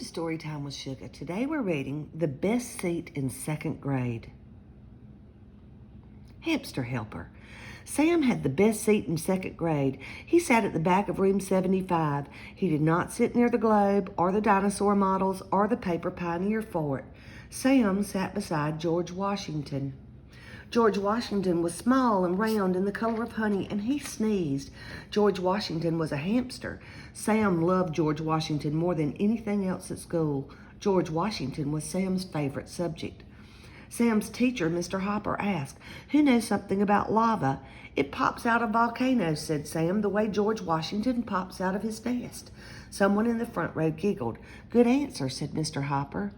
to Storytime with Sugar. Today we're reading The Best Seat in Second Grade. Hamster Helper. Sam had the best seat in second grade. He sat at the back of room 75. He did not sit near the globe or the dinosaur models or the paper pioneer fort. Sam sat beside George Washington. George Washington was small and round and the color of honey, and he sneezed. George Washington was a hamster. Sam loved George Washington more than anything else at school. George Washington was Sam's favorite subject. Sam's teacher, Mr. Hopper, asked, "Who knows something about lava?" "It pops out of volcanoes," said Sam, "the way George Washington pops out of his nest." Someone in the front row giggled. "Good answer," said Mr. Hopper.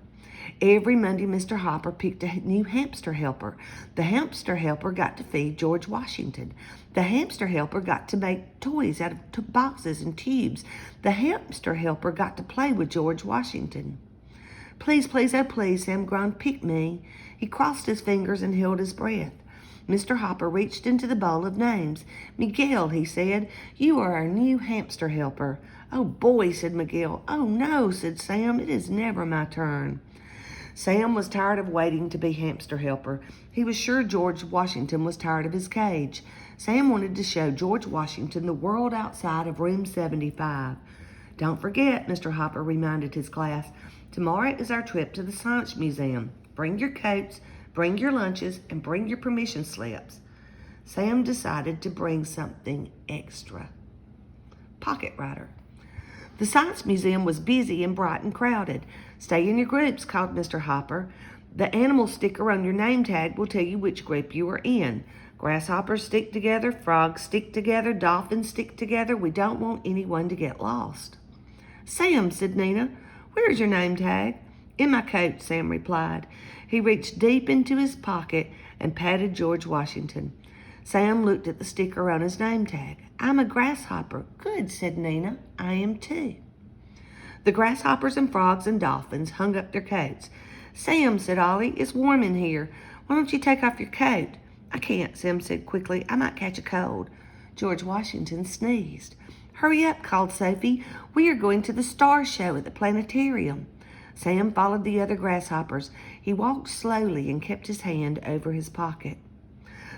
Every Monday, Mr. Hopper picked a new hamster helper. The hamster helper got to feed George Washington. The hamster helper got to make toys out of boxes and tubes. The hamster helper got to play with George Washington. "Please, please, oh please," Sam groaned, "pick me." He crossed his fingers and held his breath. Mr. Hopper reached into the bowl of names. "Miguel," he said, "you are our new hamster helper." "Oh boy," said Miguel. "Oh no," said Sam, "it is never my turn." Sam was tired of waiting to be hamster helper. He was sure George Washington was tired of his cage. Sam wanted to show George Washington the world outside of room 75. "Don't forget," Mr. Hopper reminded his class, "tomorrow is our trip to the Science Museum. Bring your coats, bring your lunches, and bring your permission slips." Sam decided to bring something extra. Pocket Writer. The Science Museum was busy and bright and crowded. "Stay in your groups," called Mr. Hopper. "The animal sticker on your name tag will tell you which group you are in. Grasshoppers stick together, frogs stick together, dolphins stick together. We don't want anyone to get lost." "Sam," said Nina, "where's your name tag?" "In my coat," Sam replied. He reached deep into his pocket and patted George Washington. Sam looked at the sticker on his name tag. "I'm a grasshopper." "Good," said Nina. "I am too." The grasshoppers and frogs and dolphins hung up their coats. "Sam," said Ollie, "it's warm in here. Why don't you take off your coat?" "I can't," Sam said quickly. "I might catch a cold." George Washington sneezed. "Hurry up," called Sophie. "We are going to the star show at the planetarium." Sam followed the other grasshoppers. He walked slowly and kept his hand over his pocket.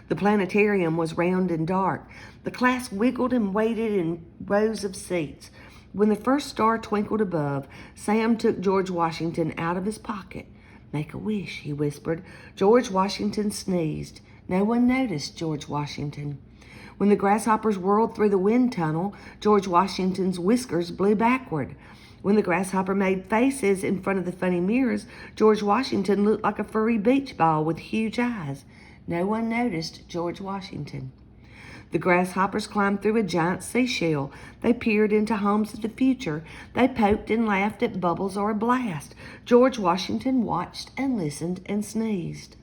The planetarium was round and dark. The class wiggled and waited in rows of seats. When the first star twinkled above, Sam took George Washington out of his pocket. "Make a wish," he whispered. George Washington sneezed. No one noticed George Washington. When the grasshoppers whirled through the wind tunnel, George Washington's whiskers blew backward. When the grasshopper made faces in front of the funny mirrors, George Washington looked like a furry beach ball with huge eyes. No one noticed George Washington. The grasshoppers climbed through a giant seashell. They peered into homes of the future. They poked and laughed at bubbles or a blast. George Washington watched and listened and sneezed.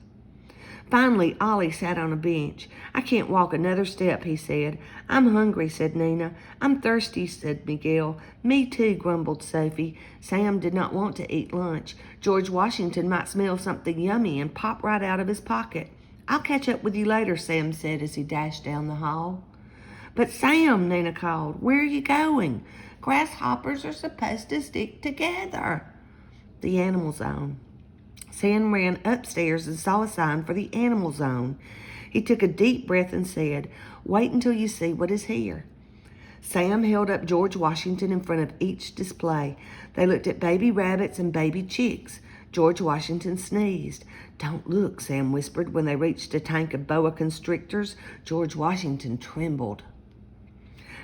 Finally, Ollie sat on a bench. "I can't walk another step," he said. "I'm hungry," said Nina. "I'm thirsty," said Miguel. "Me too," grumbled Sophie. Sam did not want to eat lunch. George Washington might smell something yummy and pop right out of his pocket. "I'll catch up with you later," Sam said as he dashed down the hall. "But Sam," Nina called, "where are you going?" "Grasshoppers are supposed to stick together." The Animal Zone. Sam ran upstairs and saw a sign for the Animal Zone. He took a deep breath and said, "Wait until you see what is here." Sam held up George Washington in front of each display. They looked at baby rabbits and baby chicks. George Washington sneezed. "Don't look," Sam whispered. When they reached a tank of boa constrictors, George Washington trembled.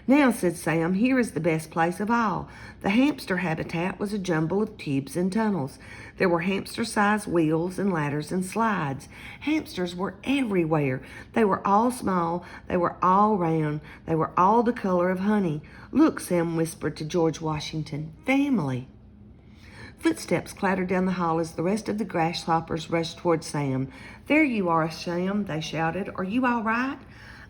"Now," said Sam, "here is the best place of all." The hamster habitat was a jumble of tubes and tunnels. There were hamster-sized wheels and ladders and slides. Hamsters were everywhere. They were all small. They were all round. They were all the color of honey. "Look," Sam whispered to George Washington. "Family." Footsteps clattered down the hall as the rest of the grasshoppers rushed toward Sam. "There you are, Sam," they shouted. "Are you all right?"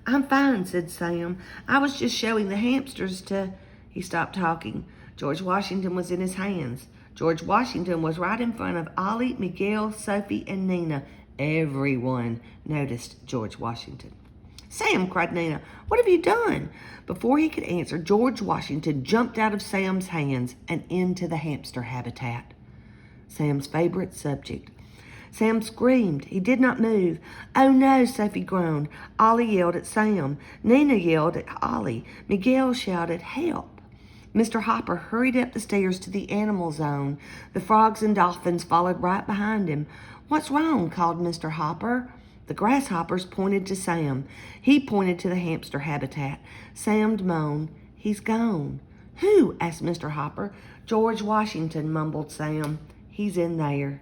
"I'm fine," said Sam. "I was just showing the hamsters to—" He stopped talking. George Washington was in his hands. George Washington was right in front of Ollie, Miguel, Sophie, and Nina. Everyone noticed George Washington. "Sam," cried Nina, "what have you done?" Before he could answer, George Washington jumped out of Sam's hands and into the hamster habitat. Sam's favorite subject. Sam screamed. He did not move. "Oh no," Sophie groaned. Ollie yelled at Sam. Nina yelled at Ollie. Miguel shouted, "Help." Mr. Hopper hurried up the stairs to the animal zone. The frogs and dolphins followed right behind him. "What's wrong?" called Mr. Hopper. The grasshoppers pointed to Sam. He pointed to the hamster habitat. Sam moaned, "He's gone." "Who?" asked Mr. Hopper. "George Washington," mumbled Sam. "He's in there."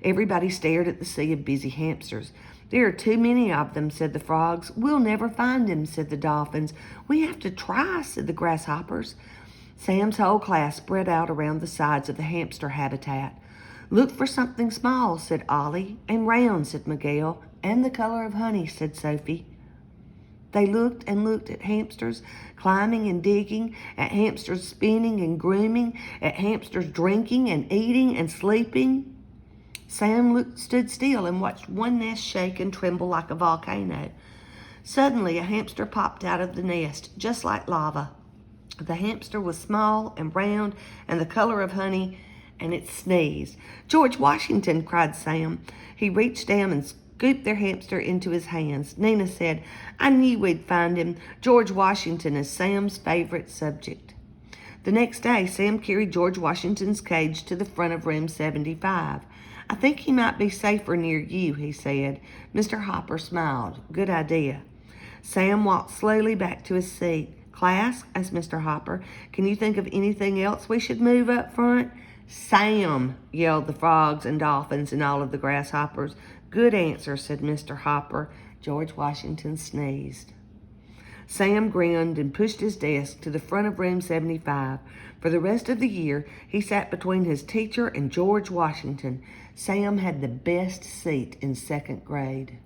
Everybody stared at the sea of busy hamsters. "There are too many of them," said the frogs. "We'll never find him," said the dolphins. "We have to try," said the grasshoppers. Sam's whole class spread out around the sides of the hamster habitat. "Look for something small," said Ollie. "And round," said Miguel. "And the color of honey," said Sophie. They looked and looked at hamsters climbing and digging, at hamsters spinning and grooming, at hamsters drinking and eating and sleeping. Sam stood still and watched one nest shake and tremble like a volcano. Suddenly, a hamster popped out of the nest, just like lava. The hamster was small and round and the color of honey, and it sneezed. "George Washington!" cried Sam. He reached down and scooped their hamster into his hands. Nina said, "I knew we'd find him. George Washington is Sam's favorite subject." The next day, Sam carried George Washington's cage to the front of room 75. "I think he might be safer near you," he said. Mr. Hopper smiled. "Good idea." Sam walked slowly back to his seat. "Class," asked Mr. Hopper, "can you think of anything else we should move up front?" "Sam," yelled the frogs and dolphins and all of the grasshoppers. "Good answer," said Mr. Hopper. George Washington sneezed. Sam grinned and pushed his desk to the front of room 75. For the rest of the year, he sat between his teacher and George Washington. Sam had the best seat in second grade.